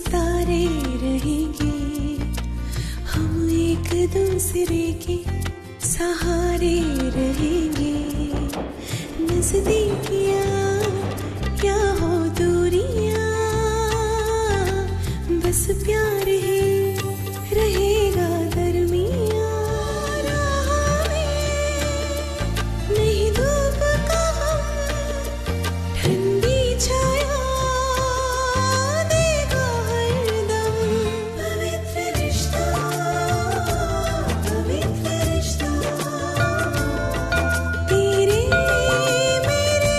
सितारे रहेंगे, हम एक दूसरे के सहारे रहेंगे। नजदीकियां क्या हो दूरियां, बस प्यार ही रहेगा दरमियां। राह में नहीं धूप का ठंडी छाया देगा हरदम। पवित्र रिश्ता, पवित्र रिश्ता, तेरे मेरे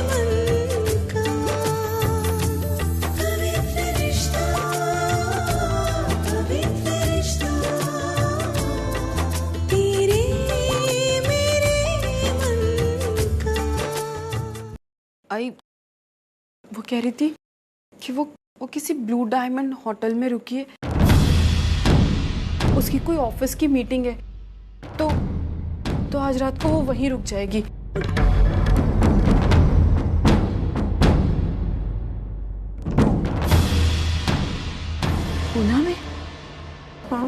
मन का। पवित्र रिश्ता, पवित्र रिश्ता, तेरे मेरे मन का। आई वो कह रही थी कि वो किसी ब्लू डायमंड होटल में रुकी है, उसकी कोई ऑफिस की मीटिंग है, तो आज रात को वो वहीं रुक जाएगी। पूना में? हाँ,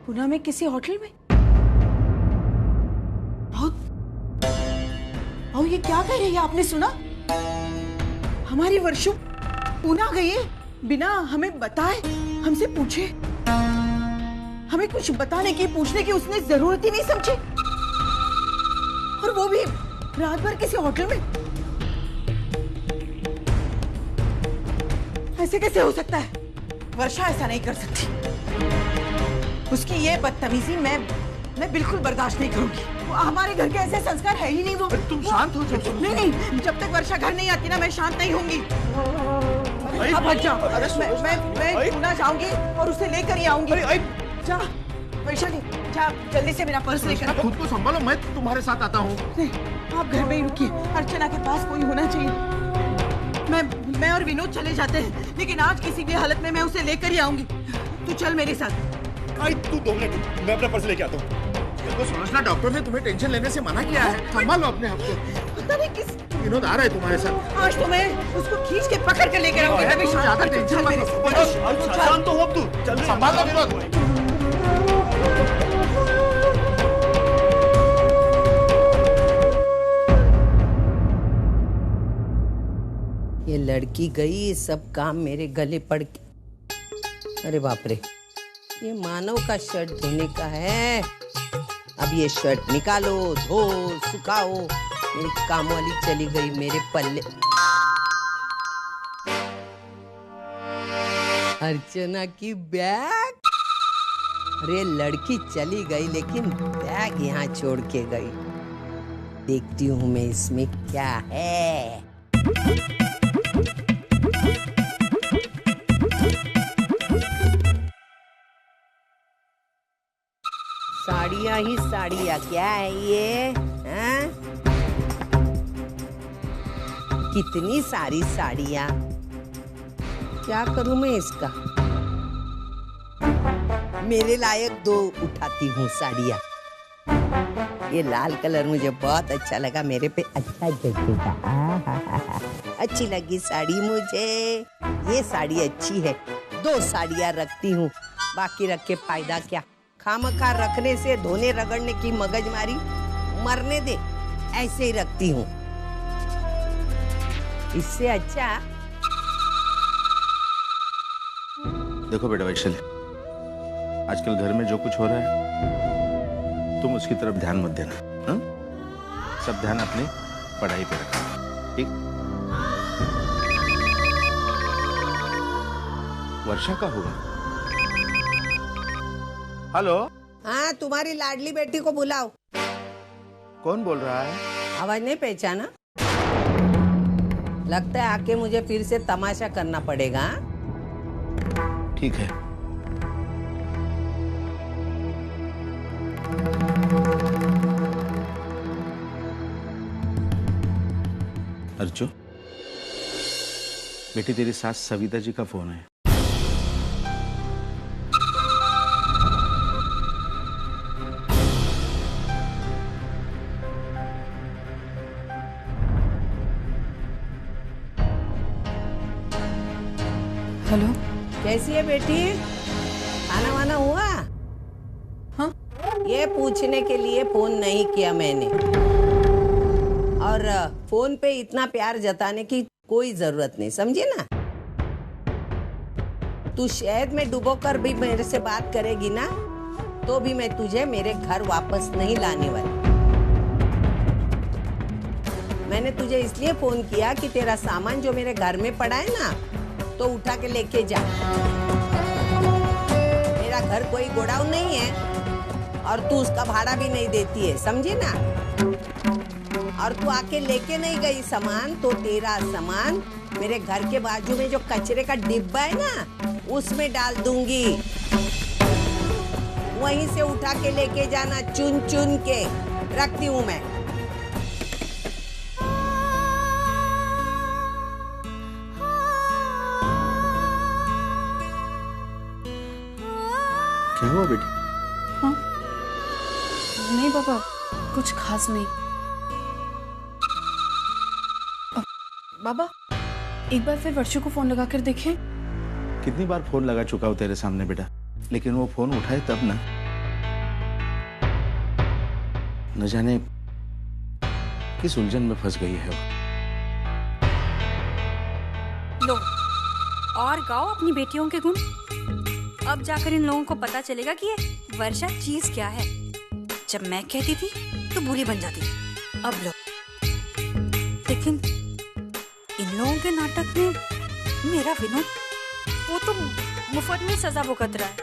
पूना में किसी होटल में? और ये क्या कह रही है, आपने सुना? हमारी वर्षु पूना गई है बिना हमें बताए, हमसे पूछे। हमें कुछ बताने की, पूछने की उसने जरूरत ही नहीं समझी, और वो भी रात भर किसी होटल में। ऐसे कैसे हो सकता है? वर्षा ऐसा नहीं कर सकती। उसकी ये बदतमीजी मैं बिल्कुल बर्दाश्त नहीं करूंगी। हमारे घर के ऐसे संस्कार है ही नहीं। वो तुम शांत हो जाओ। नहीं, जब तक वर्षा घर नहीं आती ना, मैं शांत नहीं होंगी। अब हट जाओ। मैं पूना जाऊंगी और उसे लेकर ही आऊंगी। जा वैशाली, जा जल्दी से मेरा पर्स लेकर। खुद को संभालो, मैं तुम्हारे साथ आता हूँ। नहीं, आप घर में ही रुकिए। अर्चना के पास कोई होना चाहिए। मैं और विनोद चले जाते हैं, लेकिन आज किसी भी हालत में मैं उसे लेकर ही आऊंगी। तू चल मेरे साथ। तू 2 मिनट, मैं अपना पर्स लेके आता हूँ। देखो सुलोचना, डॉक्टर ने तुम्हें टेंशन लेने से मना किया है। संभालो अपने आप को। पता नहीं किस विनोद आ रहा है तुम्हारे साथ। आज तो मैं उसको खींच के पकड़ कर लेकर आऊंगी। ज्यादा टेंशन मत लो। शांत हो अब तू। चल संभालो विनोद। ये लड़की गई, सब काम मेरे गले पड़ के। अरे बाप रे, ये मानव का शर्ट धोने का है। अब ये शर्ट निकालो, धो, सुखाओ। मेरी काम वाली चली गई मेरे पल्ले। अर्चना की बैग। अरे लड़की चली गई, लेकिन बैग यहाँ छोड़ के गई। देखती हूँ मैं इसमें क्या है। साड़ियाँ ही साड़ियाँ, क्या है ये? हाँ? कितनी सारी साड़ियाँ, क्या करूं मैं इसका? मेरे लायक 2 उठाती हूँ साड़ियाँ। ये लाल कलर मुझे बहुत अच्छा लगा, मेरे पे अच्छा जचेगा। अच्छी लगी साड़ी मुझे। ये साड़ी अच्छी है, 2 साड़ियाँ रखती हूँ, बाकी रख के फायदा क्या? खामखा रखने से, धोने रगड़ने की मगजमारी मरने दे, ऐसे ही रखती हूँ। इससे अच्छा। देखो बेटा वैशाली, आजकल घर में जो कुछ हो रहा है तुम उसकी तरफ ध्यान मत देना। हा? सब ध्यान अपनी पढ़ाई पे रखना, ठीक? वर्षा का हुआ? हेलो। हाँ, तुम्हारी लाडली बेटी को बुलाओ। कौन बोल रहा है? आवाज नहीं पहचाना? लगता है आके मुझे फिर से तमाशा करना पड़ेगा। ठीक है। अर्जु, बेटी तेरी सास सविता जी का फोन है। कैसी है बेटी? खाना वाना हुआ? हाँ? ये पूछने के लिए फोन नहीं किया मैंने। और फोन पे इतना प्यार जताने की कोई जरूरत नहीं, समझे ना? तू शहद में डुबो कर भी मेरे से बात करेगी ना, तो भी मैं तुझे मेरे घर वापस नहीं लाने वाली। मैंने तुझे इसलिए फोन किया कि तेरा सामान जो मेरे घर में पड़ा है ना, तो उठा के लेके जा। मेरा घर कोई गोडाउन नहीं है और तू उसका भाड़ा भी नहीं देती है, समझे ना? और तू आके लेके नहीं गई सामान, तो तेरा सामान मेरे घर के बाजू में जो कचरे का डिब्बा है ना, उसमें डाल दूंगी। वहीं से उठा के लेके जाना, चुन चुन के रखती हूँ मैं। क्या हुआ बेटी? हाँ? नहीं पापा, कुछ खास नहीं। बाबा, एक बार फिर वर्षु को फोन लगा कर देखें। कितनी बार फोन लगा चुका हूं तेरे सामने बेटा, लेकिन वो फोन उठाए तब ना। न जाने किस उलझन में फंस गई है वो। लो, और गाओ अपनी बेटियों के गुण। अब जाकर इन लोगों को पता चलेगा कि ये वर्षा चीज क्या है। जब मैं कहती थी तो बुरी बन जाती थी। अब लो, लेकिन इन लोगों के नाटक में मेरा विनोद, वो तो मुफ्त में सजा भुगत रहा है।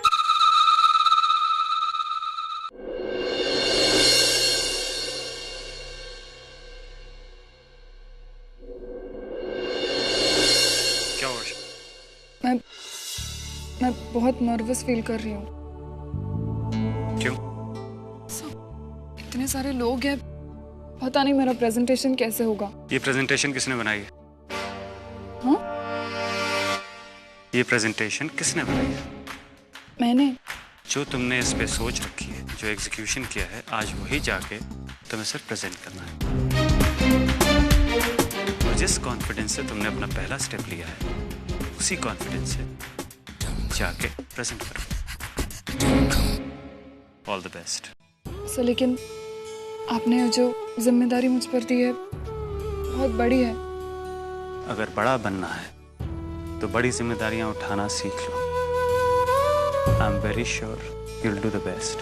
क्या वर्षा? मैं बहुत नर्वस फील कर रही हूँ। क्यों? इतने सारे लोग हैं, पता नहीं मेरा प्रेजेंटेशन कैसे होगा। ये प्रेजेंटेशन किसने बनाई है? हाँ? ये प्रेजेंटेशन किसने बनाई है? मैंने। जो तुमने इस पे सोच रखी है, जो एग्जीक्यूशन किया है, आज वही जाके तुम्हें सिर्फ प्रेजेंट करना है। और जिस कॉन्फिडेंस से तुमने अपना पहला स्टेप लिया है, उसी कॉन्फिडेंस से जाके प्रेजेंट करो। All the best. सर, लेकिन आपने जो जिम्मेदारी मुझ पर दी है बहुत बड़ी है। अगर बड़ा बनना है तो बड़ी जिम्मेदारियां उठाना सीख लो। I am very sure you will do the best.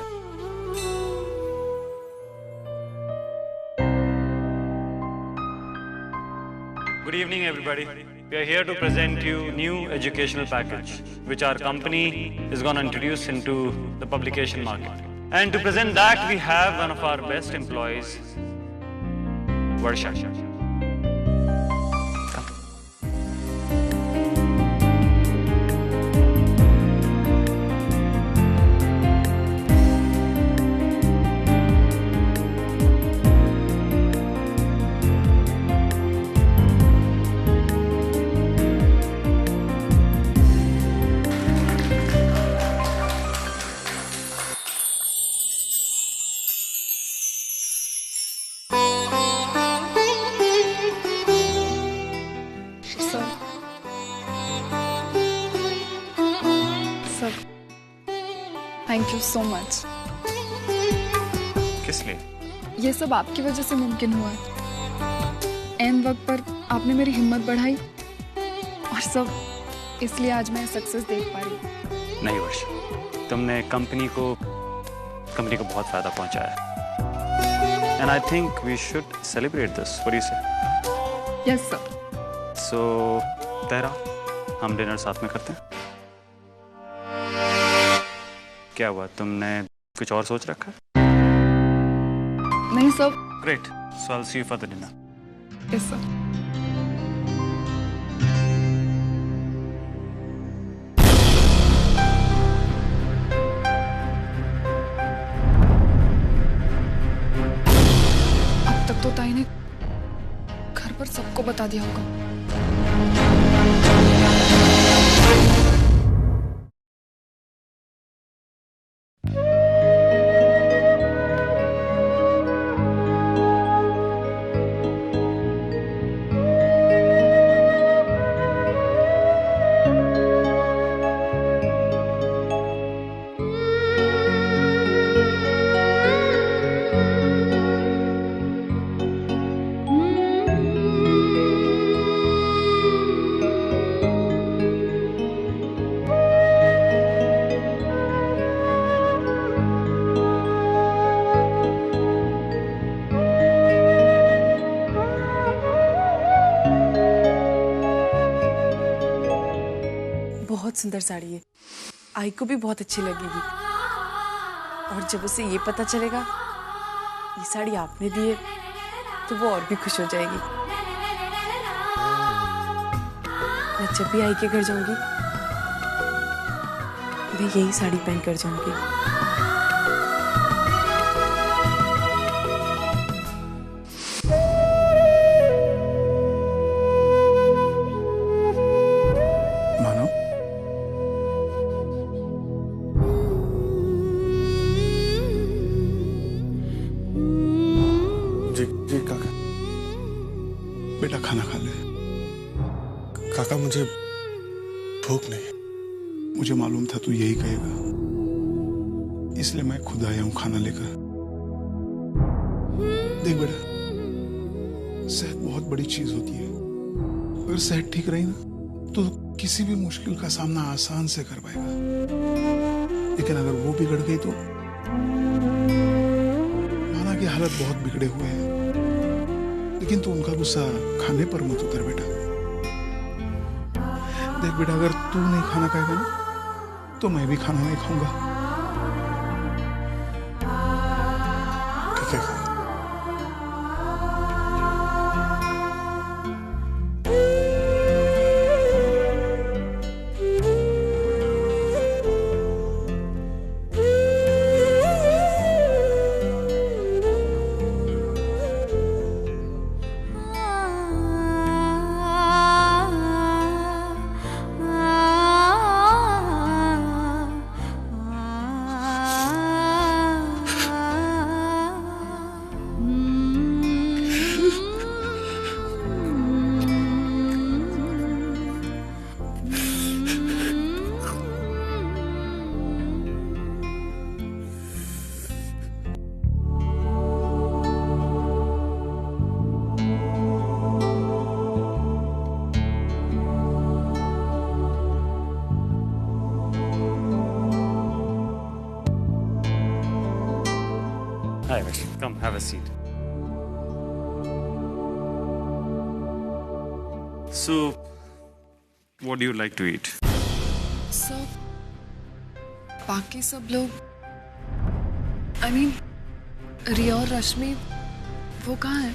Good evening, everybody. We are here to present you new educational package, which our company is going to introduce into the publication market. And to present that, we have one of our best employees, Varsha. Thank you so much. किस लिए? ये सब आपकी वजह से मुमकिन हुआ है। ऐन वक्त पर आपने मेरी हिम्मत बढ़ाई और सब इसलिए आज मैं सक्सेस देख पा रही हूँ। नहीं वर्षा, तुमने कंपनी को बहुत फायदा पहुंचाया है। And I think we should celebrate this. What do you say? Yes sir. So तेरा हम डिनर साथ में करते हैं। क्या हुआ, तुमने कुछ और सोच रखा है? नहीं sir. Great, so I will see you for the dinner. Yes sir. अब तक तो ताई ने घर पर सबको बता दिया होगा। बहुत सुंदर साड़ी है, आई को भी बहुत अच्छी लगेगी। और जब उसे ये पता चलेगा ये साड़ी आपने दी है तो वो और भी खुश हो जाएगी। मैं जब भी आई के घर जाऊंगी मैं यही साड़ी पहन कर जाऊंगी। मानो जी जी काका, बेटा खाना खा ले। काका मुझे भूख नहीं, मुझे मालूम था तू यही कहेगा, इसलिए मैं खुद आया हूं खाना लेकर। देख बेटा, सेहत बहुत बड़ी चीज होती है। अगर सेहत ठीक रही ना तो किसी भी मुश्किल का सामना आसान से कर पाएगा, लेकिन अगर वो बिगड़ गई तो माना कि हालत बहुत बिगड़े हुए हैं, लेकिन तू उनका गुस्सा खाने पर मत उतर बेटा। देख बेटा, अगर तू नहीं खाना खाएगा ना तो मैं भी खाना नहीं खाऊंगा, ठीक है? Hi, Vaishali. Come, have a seat. So, what do you like to eat? सब बाकी सब लोग I mean, रिया और रश्मि वो कहाँ है?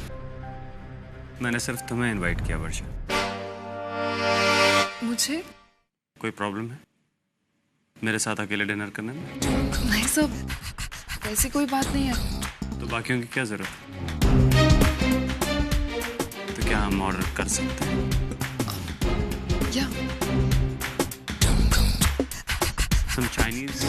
मैंने सिर्फ तुम्हें इनवाइट किया वर्षा। मुझे कोई प्रॉब्लम है मेरे साथ अकेले डिनर करने में? नहीं सब, ऐसी कोई बात नहीं है। तो बाकियों की क्या जरूरत है? तो क्या हम ऑर्डर कर सकते हैं? या Some Chinese?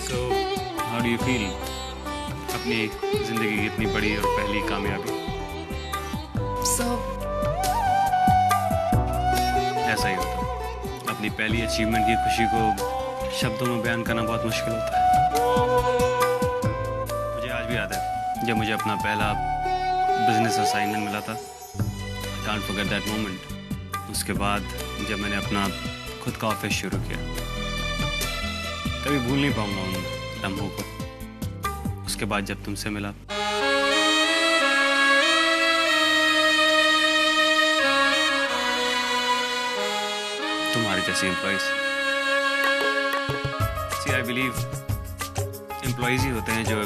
So, how do you feel? अपनी जिंदगी की इतनी बड़ी और पहली कामयाबी। सब ऐसा ही होता है। अपनी पहली अचीवमेंट की खुशी को शब्दों में बयान करना बहुत मुश्किल होता है। मुझे आज भी याद है जब मुझे अपना पहला बिजनेस असाइनमेंट मिला था। I can't forget that moment. उसके बाद जब मैंने अपना खुद का ऑफिस शुरू किया, कभी भूल नहीं पाऊंगा उन लम्हों को। उसके बाद जब तुमसे मिला, तुम्हारे जैसे employees, see I believe employees ही होते हैं जो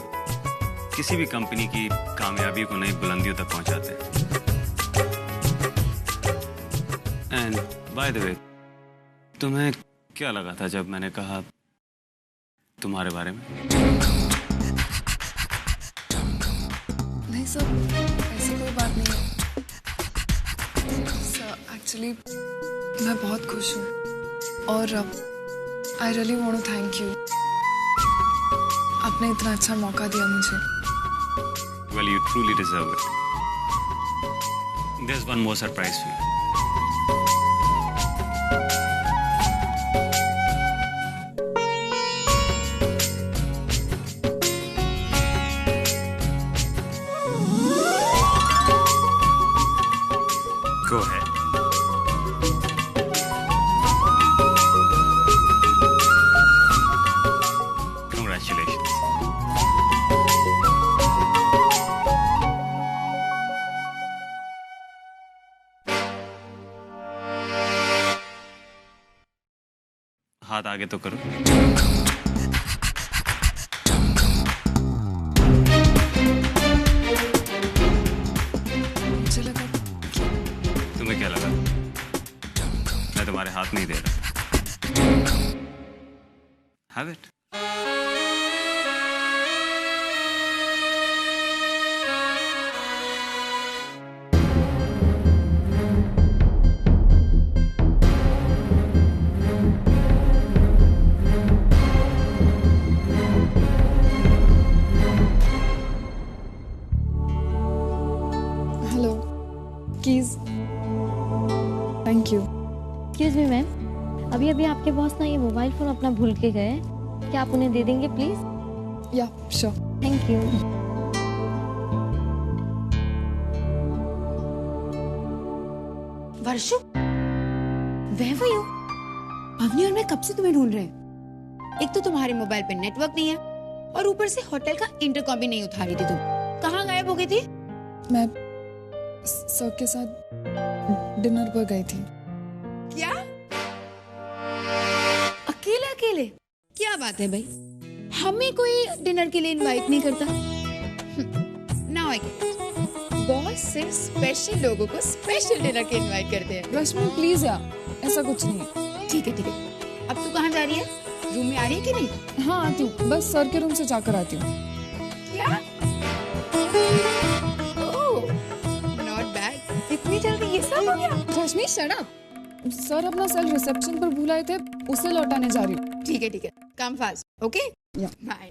किसी भी कंपनी की कामयाबी को नई बुलंदियों तक पहुंचाते हैं। एंड बाय द वे, तुम्हें क्या लगा था जब मैंने कहा तुम्हारे बारे में? नहीं सब, ऐसी कोई बात नहीं है। एक्चुअली मैं बहुत खुश हूँ और I really want to thank you. आपने इतना अच्छा मौका दिया मुझे। Well, you truly deserve it. There's one more surprise for you. हाथ आगे तो करो। मुझे लगा तुम्हें क्या लगा? मैं तुम्हारे हाथ नहीं दे रहा। Have it. Hello, keys. Thank you. Excuse me ma'am, अभी अभी आपके बॉस ना ये मोबाइल फोन अपना भूल के गए हैं। क्या आप उन्हें दे देंगे प्लीज? या श्योर। Thank you. वर्षु, वह वही हो? अवनी और मैं कब से तुम्हें ढूंढ रहे हैं। एक तो तुम्हारे मोबाइल पे नेटवर्क नहीं है और ऊपर से होटल का इंटरकॉम भी नहीं उठा रही थी तुम। कहाँ गायब हो गई थी? मैं सर के साथ डिनर पर गई थी। क्या? अकेले अकेले? क्या बात है भाई, हमें कोई डिनर के लिए इनवाइट नहीं करता। Now I get. बॉस सिर्फ स्पेशल लोगों को स्पेशल डिनर के इनवाइट करते हैं। रश्मि प्लीज यार, ऐसा कुछ नहीं है। ठीक है ठीक है। अब तू कहाँ जा रही है? रूम में आ रही है कि नहीं? हाँ आती हूँ, बस सर के रूम से जाकर आती हूँ। क्या? ओह, नॉट बैड। इतनी जल्दी ये सब हो गया? रश्मि शट अप। सर अपना सेल रिसेप्शन पर भूल आए थे, उसे लौटाने जा रही हूँ। ठीक है कम फास्ट। ओके या। बाय।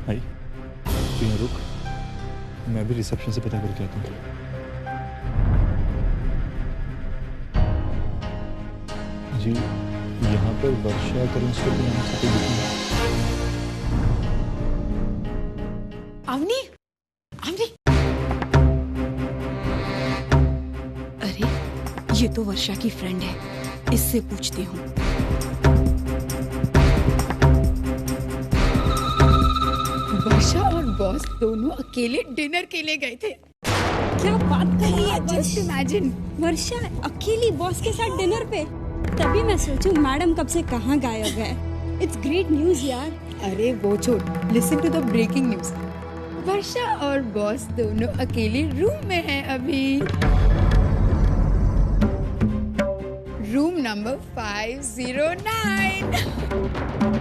भाई तू यहाँ रुक, मैं भी रिसेप्शन से पता करके आता हूँ। जी, यहाँ पर वर्षा करण स्टोर के नाम से कोई दुकान है? अवनी, अवनी, अरे ये तो वर्षा की फ्रेंड है, इससे पूछती हूँ। वर्षा और बॉस दोनों अकेले डिनर के लिए गए थे। क्या बात कर रही है? जस्ट इमेजिन, वर्षा अकेली बॉस के साथ डिनर पे। तभी मैं सोचूं मैडम कब से कहाँ गायब है। इट्स ग्रेट न्यूज यार। अरे वो छोड़, listen to the breaking news. Varsha और बॉस दोनों अकेले रूम में हैं अभी। Room number 509।